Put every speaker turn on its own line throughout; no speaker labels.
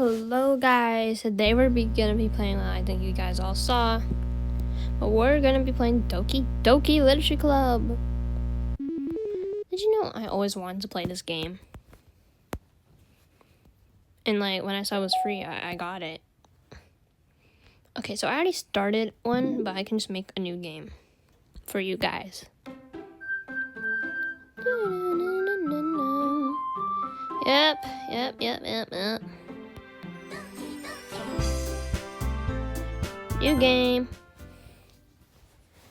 Hello guys, today we're gonna be playing, I think you guys all saw, but we're gonna be playing Doki Doki Literature Club. Did you know I always wanted to play this game? And like when I saw it was free, I got it. Okay, so I already started one, but I can just make a new game for you guys. Yep. New game.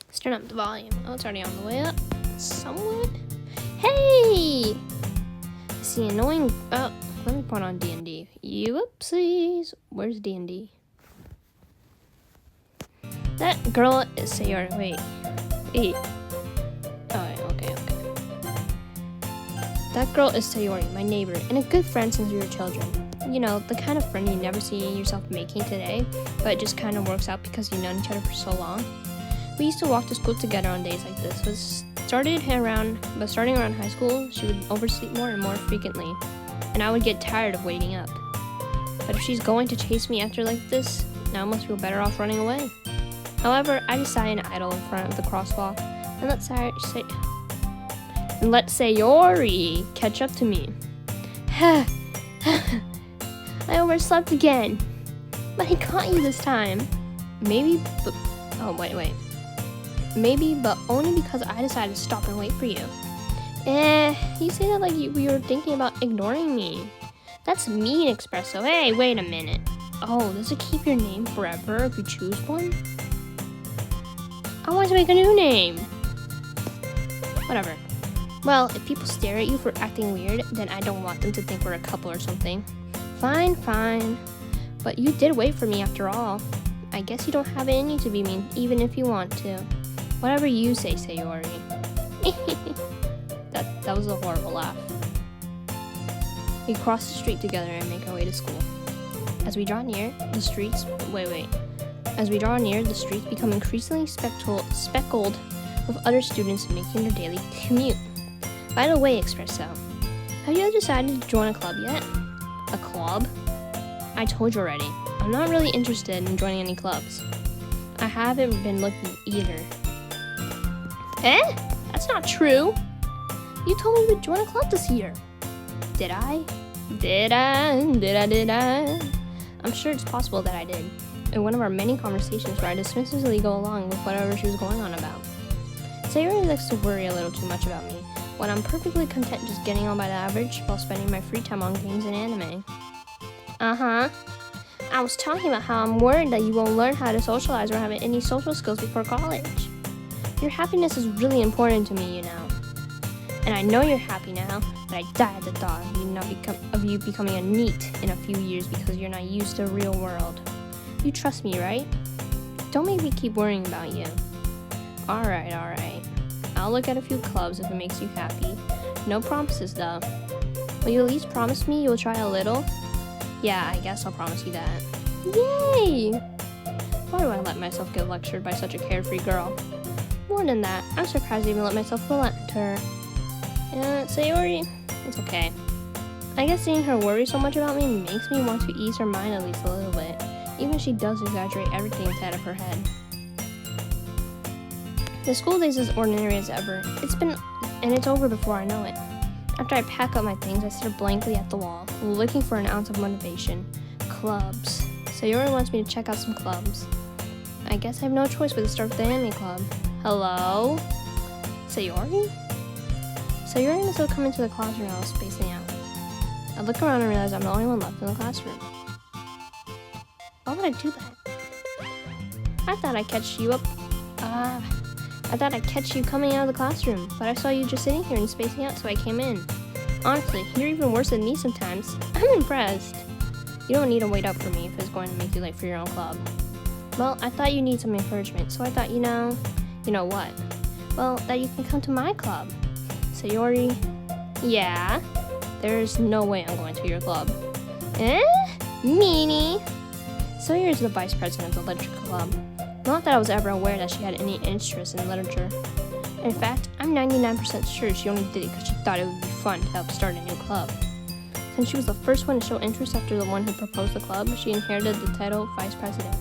Let's turn up the volume. Oh, it's already on the way up. Somewhat. Hey! I see annoying. Oh, let me put on D&D. Whoopsies. Where's D&D? That girl is Sayori. Wait. Oh, okay. That girl is Sayori, my neighbor, and a good friend since we were children. You know, the kind of friend you never see yourself making today, but it just kind of works out because you've known each other for so long. We used to walk to school together on days like this. Starting around high school, she would oversleep more and more frequently, and I would get tired of waiting up. But if she's going to chase me after like this, now I must feel better off running away. However, I just sigh and idle in front of the crosswalk and let Sayori catch up to me. I overslept again, but I caught you this time. Maybe, but only because I decided to stop and wait for you. You say that like you were thinking about ignoring me. That's mean, Espresso. Hey, wait a minute. Oh, does it keep your name forever if you choose one? I want to make a new name. Whatever. Well, if people stare at you for acting weird, then I don't want them to think we're a couple or something. Fine. But you did wait for me after all. I guess you don't have it in you to be mean, even if you want to. Whatever you say, Sayori. That was a horrible laugh. We cross the street together and make our way to school. As we draw near, the streets become increasingly speckled with other students making their daily commute. By the way, Espresso, have you decided to join a club yet? A club? I told you already. I'm not really interested in joining any clubs. I haven't been looking either. That's not true. You told me you would join a club this year. Did I? I'm sure it's possible that I did. In one of our many conversations where I dismissively go along with whatever she was going on about. Sayori likes to worry a little too much about me, when I'm perfectly content just getting on by the average while spending my free time on games and anime. I was talking about how I'm worried that you won't learn how to socialize or have any social skills before college. Your happiness is really important to me, you know. And I know you're happy now, but I die at the thought of you becoming a NEET in a few years because you're not used to the real world. You trust me, right? Don't make me keep worrying about you. Alright. I'll look at a few clubs if it makes you happy. No promises though. Will you at least promise me you'll try a little? Yeah, I guess I'll promise you that. Yay! Why do I let myself get lectured by such a carefree girl? More than that, I'm surprised I even let myself relent her. Sayori, it's okay. I guess seeing her worry so much about me makes me want to ease her mind at least a little bit, even if she does exaggerate everything inside of her head. The school days is ordinary as ever. It's over before I know it. After I pack up my things, I stare blankly at the wall, looking for an ounce of motivation. Clubs. Sayori wants me to check out some clubs. I guess I have no choice but to start with the anime club. Hello? Sayori? Sayori must have come into the classroom I was spacing out. I look around and realize I'm the only one left in the classroom. Why would I do that? I thought I'd catch you coming out of the classroom, but I saw you just sitting here and spacing out, so I came in. Honestly, you're even worse than me sometimes. I'm impressed. You don't need to wait up for me if it's going to make you late for your own club. Well, I thought you need some encouragement, so I thought, you know what? Well, that you can come to my club. Sayori? Yeah? There's no way I'm going to your club. Meanie? Sayori is the vice president of the literature club. Not that I was ever aware that she had any interest in literature. In fact, I'm 99% sure she only did it because she thought it would be fun to help start a new club. Since she was the first one to show interest after the one who proposed the club, she inherited the title of vice president.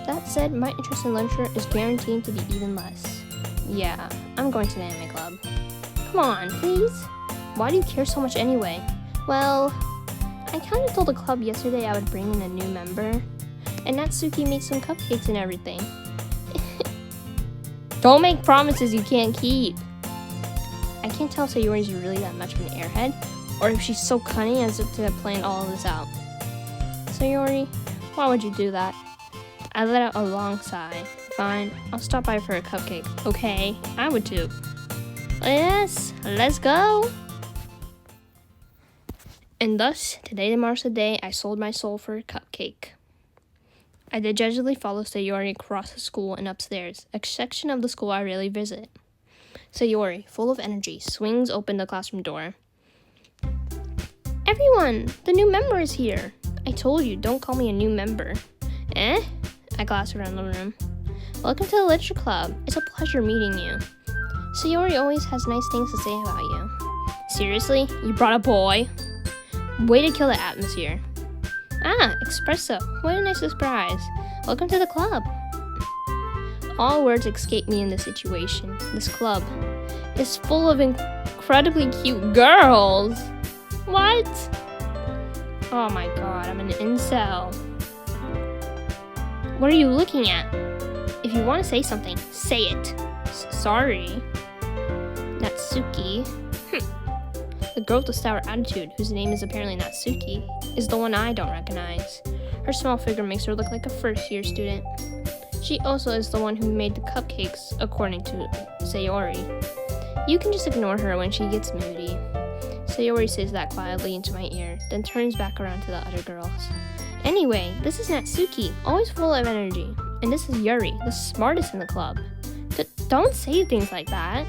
That said, my interest in literature is guaranteed to be even less. Yeah, I'm going to the anime club. Come on, please. Why do you care so much anyway? Well, I kind of told the club yesterday I would bring in a new member, and Natsuki made some cupcakes and everything. Don't make promises you can't keep. I can't tell if Sayori's really that much of an airhead, or if she's so cunning as to have planned all of this out. Sayori, why would you do that? I let out a long sigh. Fine, I'll stop by for a cupcake. Okay, I would too. Yes, let's go! And thus, today marks the day I sold my soul for a cupcake. I dejectedly follow Sayori across the school and upstairs, a section of the school I rarely visit. Sayori, full of energy, swings open the classroom door. Everyone, the new member is here. I told you, don't call me a new member. Eh? I glanced around the room. Welcome to the literature club. It's a pleasure meeting you. Sayori always has nice things to say about you. Seriously? You brought a boy? Way to kill the atmosphere. Ah, espresso. What a nice surprise. Welcome to the club. All words escape me in this situation. This club is full of incredibly cute girls. What? Oh my god, I'm an incel. What are you looking at? If you want to say something, say it. Sorry. Natsuki. The girl with the sour attitude, whose name is apparently Natsuki, is the one I don't recognize. Her small figure makes her look like a first-year student. She also is the one who made the cupcakes, according to Sayori. You can just ignore her when she gets moody. Sayori says that quietly into my ear, then turns back around to the other girls. Anyway, this is Natsuki, always full of energy. And this is Yuri, the smartest in the club. Don't say things like that.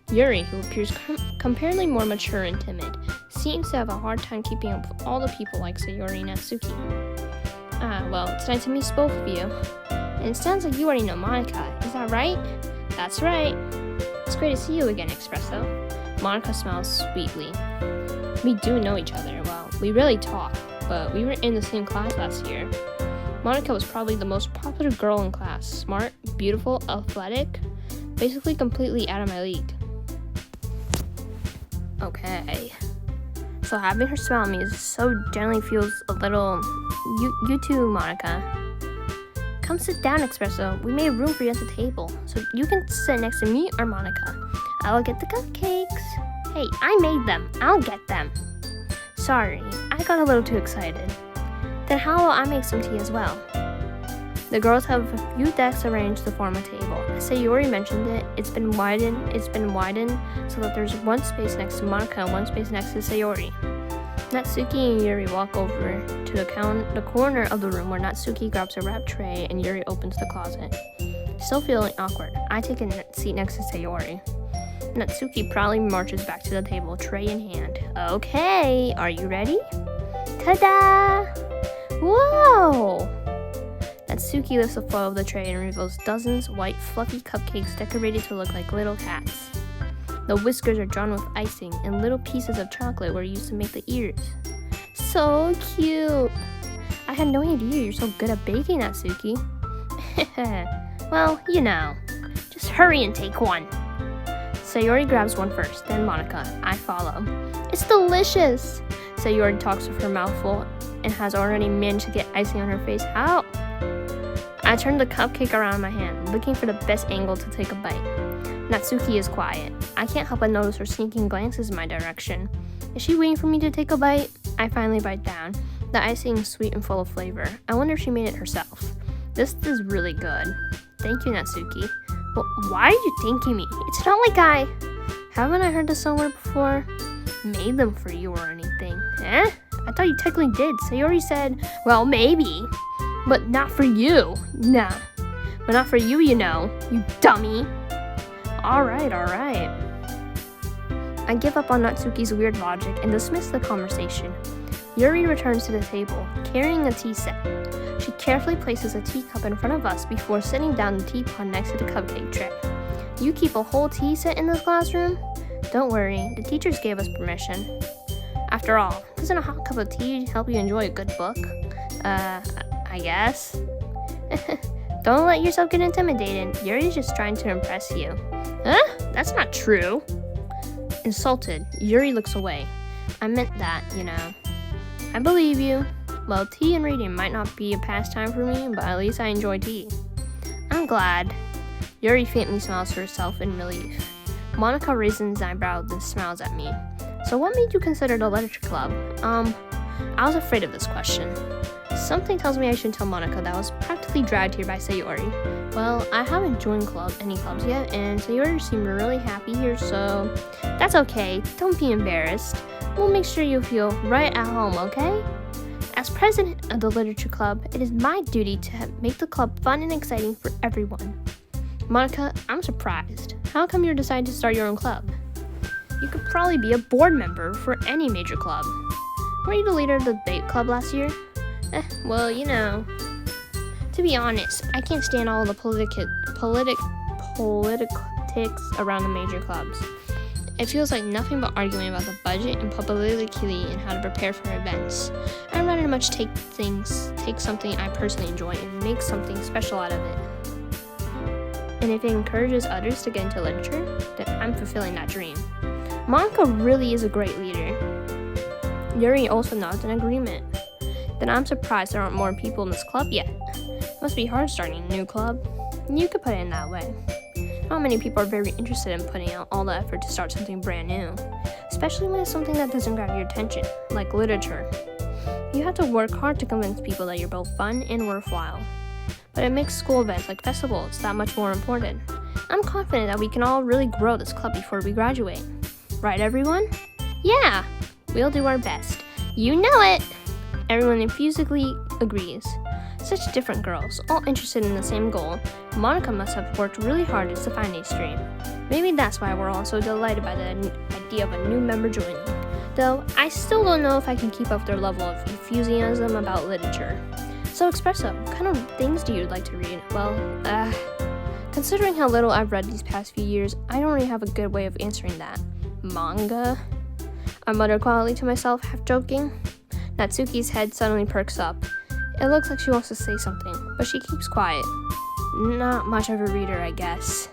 Yuri, who appears comparatively more mature and timid, seems to have a hard time keeping up with all the people like Sayori and Natsuki. Ah, well, it's nice to meet both of you. And it sounds like you already know Monica, is that right? That's right. It's great to see you again, Espresso. Monica smiles sweetly. We do know each other well. We really talk, but we were in the same class last year. Monica was probably the most popular girl in class. Smart, beautiful, athletic, basically completely out of my league. Okay. So having her smile at me so gently feels a little... You too, Monica. Come sit down, Espresso. We made room for you at the table, so you can sit next to me or Monica. I'll get the cupcakes. Hey, I made them. I'll get them. Sorry, I got a little too excited. Then how about I make some tea as well? The girls have a few desks arranged to form a table. As Sayori mentioned it, it's been widened so that there's one space next to Monica and one space next to Sayori. Natsuki and Yuri walk over to the corner of the room where Natsuki grabs a wrap tray and Yuri opens the closet. Still feeling awkward, I take a seat next to Sayori. Natsuki proudly marches back to the table, tray in hand. Okay, are you ready? Ta-da! Whoa! Natsuki lifts the foil of the tray and reveals dozens of white, fluffy cupcakes decorated to look like little cats. The whiskers are drawn with icing, and little pieces of chocolate were used to make the ears. So cute! I had no idea you're so good at baking, Natsuki. Well, you know. Just hurry and take one. Sayori grabs one first, then Monica. I follow. It's delicious! Sayori talks with her mouth full and has already managed to get icing on her face. How? I turn the cupcake around in my hand, looking for the best angle to take a bite. Natsuki is quiet. I can't help but notice her sneaking glances in my direction. Is she waiting for me to take a bite? I finally bite down. The icing is sweet and full of flavor. I wonder if she made it herself. This is really good. Thank you, Natsuki. Well, why are you thanking me? It's not like haven't I heard this somewhere before? Made them for you or anything. Eh? I thought you technically did. Sayori said, well, maybe. But not for you. No. But not for you, you know. You dummy. Alright. I give up on Natsuki's weird logic and dismiss the conversation. Yuri returns to the table, carrying a tea set. She carefully places a teacup in front of us before setting down the teapot next to the cupcake tray. You keep a whole tea set in this classroom? Don't worry, the teachers gave us permission. After all, doesn't a hot cup of tea help you enjoy a good book? I guess. Don't let yourself get intimidated. Yuri's just trying to impress you. Huh? That's not true. Insulted, Yuri looks away. I meant that, you know. I believe you. Well, tea and reading might not be a pastime for me, but at least I enjoy tea. I'm glad. Yuri faintly smiles to herself in relief. Monica raises an eyebrow and smiles at me. So what made you consider the literature club? I was afraid of this question. Something tells me I shouldn't tell Monica that I was practically dragged here by Sayori. Well, I haven't joined any clubs yet, and Sayori seemed really happy here, so that's okay. Don't be embarrassed. We'll make sure you feel right at home, okay? As president of the literature club, it is my duty to make the club fun and exciting for everyone. Monica, I'm surprised. How come you decided to start your own club? You could probably be a board member for any major club. Were you the leader of the debate club last year? Well, you know. To be honest, I can't stand all the politics around the major clubs. It feels like nothing but arguing about the budget and publicity and how to prepare for events. I'd rather much take something I personally enjoy and make something special out of it. And if it encourages others to get into literature, then I'm fulfilling that dream. Monica really is a great leader. Yuri also nods in agreement. Then I'm surprised there aren't more people in this club yet. It must be hard starting a new club. You could put it in that way. Not many people are very interested in putting out all the effort to start something brand new, especially when it's something that doesn't grab your attention, like literature. You have to work hard to convince people that you're both fun and worthwhile. But it makes school events like festivals that much more important. I'm confident that we can all really grow this club before we graduate. Right, everyone? Yeah, we'll do our best. You know it! Everyone enthusiastically agrees. Such different girls, all interested in the same goal. Monica must have worked really hard to find a stream. Maybe that's why we're all so delighted by the idea of a new member joining. Though, I still don't know if I can keep up their level of enthusiasm about literature. So expressive, what kind of things do you like to read? Well, considering how little I've read these past few years, I don't really have a good way of answering that. Manga? I muttered quietly to myself, half joking. Natsuki's head suddenly perks up. It looks like she wants to say something, but she keeps quiet. Not much of a reader, I guess.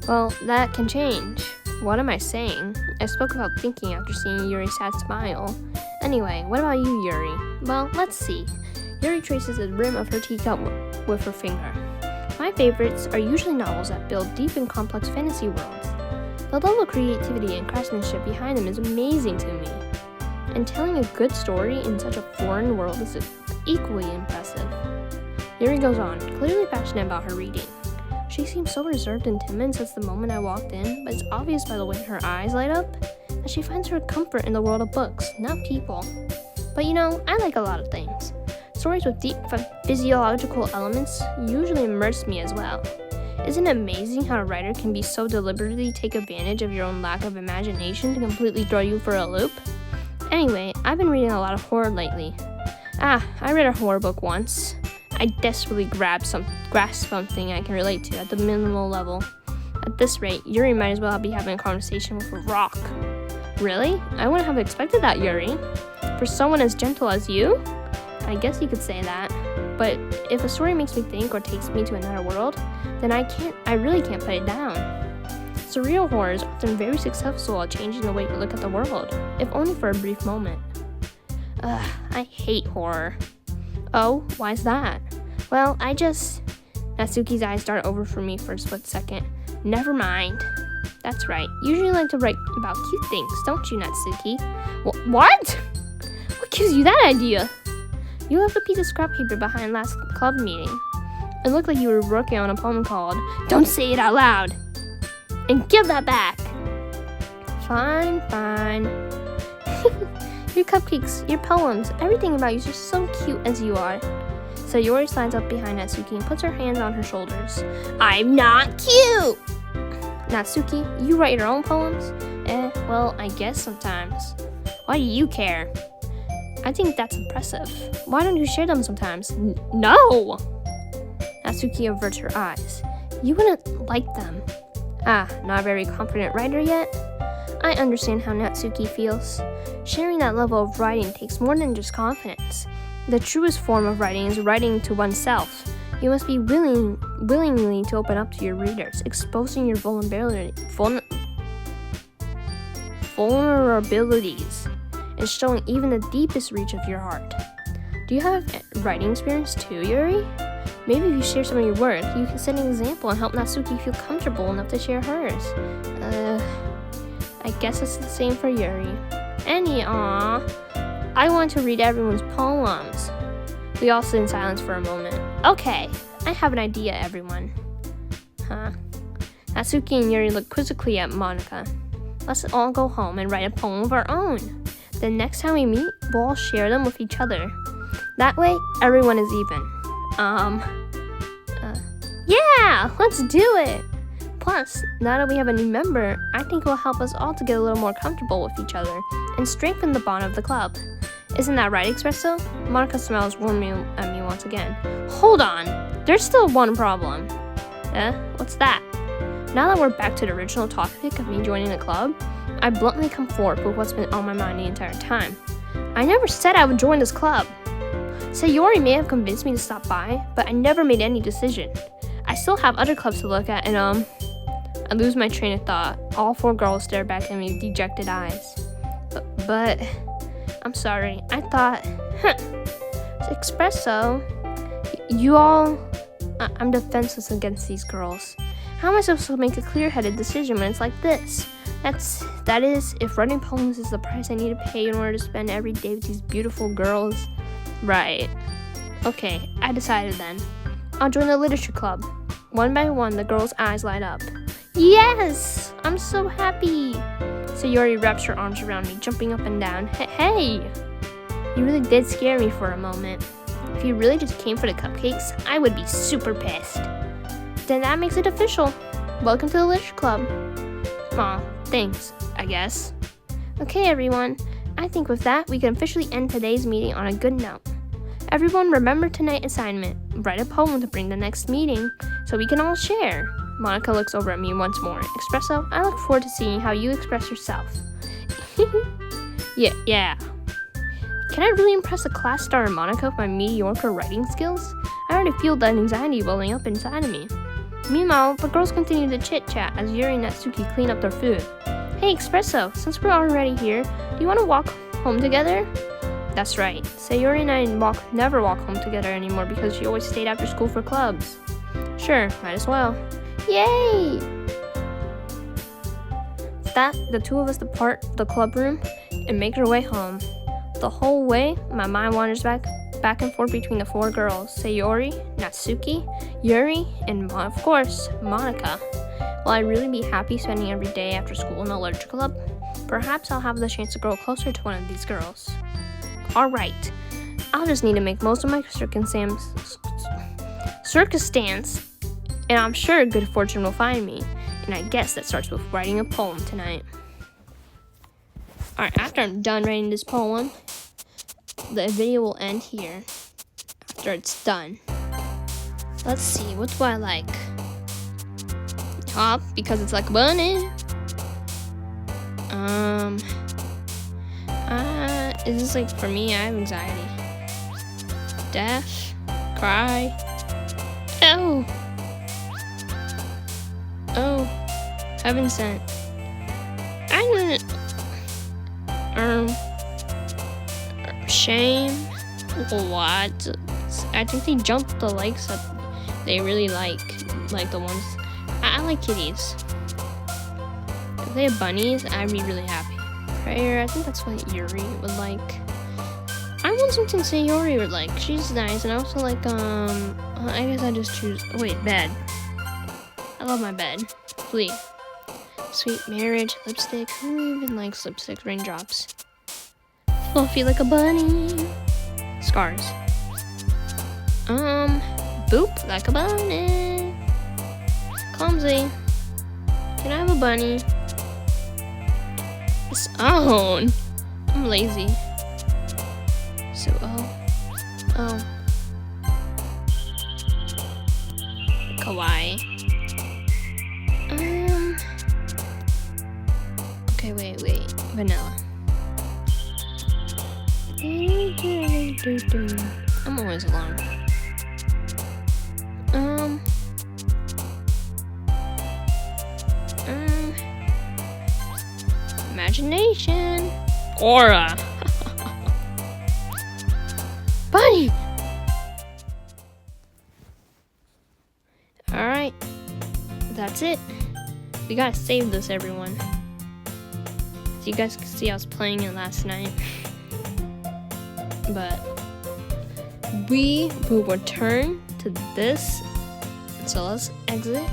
Well, that can change. What am I saying? I spoke about thinking after seeing Yuri's sad smile. Anyway, what about you, Yuri? Well, let's see. Yuri traces the rim of her teacup with her finger. My favorites are usually novels that build deep and complex fantasy worlds. The level of creativity and craftsmanship behind them is amazing to me. And telling a good story in such a foreign world is equally impressive. Yuri goes on, clearly passionate about her reading. She seems so reserved and timid since the moment I walked in, but it's obvious by the way her eyes light up that she finds her comfort in the world of books, not people. But you know, I like a lot of things. Stories with deep physiological elements usually immerse me as well. Isn't it amazing how a writer can be so deliberately take advantage of your own lack of imagination to completely throw you for a loop? Anyway, I've been reading a lot of horror lately. I read a horror book once. I desperately grasped something I can relate to at the minimal level. At this rate, Yuri might as well be having a conversation with a rock. Really? I wouldn't have expected that, Yuri. For someone as gentle as you? I guess you could say that. But if a story makes me think or takes me to another world, then I really can't put it down. Surreal horror is often very successful at changing the way you look at the world, if only for a brief moment. I hate horror. Oh, why's that? Well, Natsuki's eyes dart over for me for a split second. Never mind. That's right. You usually like to write about cute things, don't you, Natsuki? What? What gives you that idea? You left a piece of scrap paper behind last club meeting. It looked like you were working on a poem called Don't Say It Out Loud. And give that back. Fine. Your cupcakes, your poems, everything about you is just so cute as you are. So Yuri slides up behind Natsuki and puts her hands on her shoulders. I'm not cute! Natsuki, you write your own poems? Well, I guess sometimes. Why do you care? I think that's impressive. Why don't you share them sometimes? No! Natsuki averts her eyes. You wouldn't like them. Not a very confident writer yet? I understand how Natsuki feels. Sharing that level of writing takes more than just confidence. The truest form of writing is writing to oneself. You must be willingly to open up to your readers, exposing your vulnerabilities, and showing even the deepest reach of your heart. Do you have writing experience too, Yuri? Maybe if you share some of your work, you can set an example and help Natsuki feel comfortable enough to share hers. I guess it's the same for Yuri. I want to read everyone's poems. We all sit in silence for a moment. Okay, I have an idea, everyone. Natsuki and Yuri look quizzically at Monica. Let's all go home and write a poem of our own. The next time we meet, we'll all share them with each other. That way, everyone is even. Yeah, let's do it! Plus, now that we have a new member, I think it will help us all to get a little more comfortable with each other and strengthen the bond of the club. Isn't that right, Espresso? Monica smiles warmly at me once again. Hold on, there's still one problem. What's that? Now that we're back to the original topic of me joining the club, I bluntly come forward with what's been on my mind the entire time. I never said I would join this club. Sayori may have convinced me to stop by, but I never made any decision. I still have other clubs to look at, and I lose my train of thought. All 4 girls stare back at me with dejected eyes. But I'm sorry. I thought, Espresso, you all... I'm defenseless against these girls. How am I supposed to make a clear-headed decision when it's like this? That is, if writing poems is the price I need to pay in order to spend every day with these beautiful girls. Right. Okay, I decided then. I'll join the literature club. One by one, the girls' eyes light up. Yes! I'm so happy! Sayori wraps her arms around me, jumping up and down. Hey! You really did scare me for a moment. If you really just came for the cupcakes, I would be super pissed. Then that makes it official. Welcome to the literature club. Aw, thanks, I guess. Okay, everyone. I think with that, we can officially end today's meeting on a good note. Everyone remember tonight's assignment. Write a poem to bring the next meeting so we can all share. Monica looks over at me once more. Espresso, I look forward to seeing how you express yourself. Yeah. Can I really impress a class star Monica with my mediocre writing skills? I already feel that anxiety welling up inside of me. Meanwhile, the girls continue to chit-chat as Yuri and Natsuki clean up their food. Hey, Espresso, since we're already here, do you want to walk home together? That's right. Sayori and I never walk home together anymore because she always stayed after school for clubs. Sure, might as well. Yay! With that, the 2 of us depart the club room and make our way home. The whole way, my mind wanders back and forth between the 4 girls, Sayori, Natsuki, Yuri, and of course, Monica. Will I really be happy spending every day after school in the literature club? Perhaps I'll have the chance to grow closer to one of these girls. Alright, I'll just need to make most of my circumstance, and I'm sure good fortune will find me. And I guess that starts with writing a poem tonight. Alright, after I'm done writing this poem, the video will end here. After it's done. Let's see, what do I like? Top, because it's like a bunny. Is this like for me? I have anxiety. Death, cry. Oh, heaven sent. I didn't. Shame. What? I think they jumped the likes that they really like the ones. I like kitties. If they have bunnies, I'd be really happy. Prayer, I think that's what Yuri would like. I want something Sayori would like. She's nice, and I also like, I guess I just choose, bed. I love my bed. Flea. Sweet marriage, lipstick. Who even likes lipstick? Raindrops. Fluffy like a bunny. Scars. Boop like a bunny. Clumsy. Can I have a bunny? Own. I'm lazy. So, Kawaii. Okay, wait. vanilla. I'm always alone. Imagination. Aura. Bunny. Alright. That's it. We gotta save this, everyone. So you guys can see I was playing it last night. But we will return to this. So let's exit.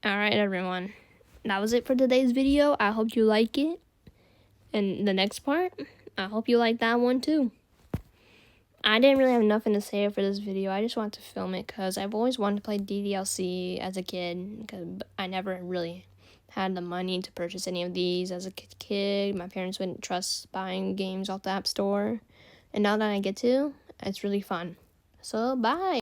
Alright, everyone. That was it for today's video. I hope you like it. And the next part, I hope you like that one too. I didn't really have nothing to say for this video. I just wanted to film it because I've always wanted to play ddlc as a kid. Because I never really had the money to purchase any of these as a kid. My parents wouldn't trust buying games off the App Store. And now that I get to, it's really fun. So, bye!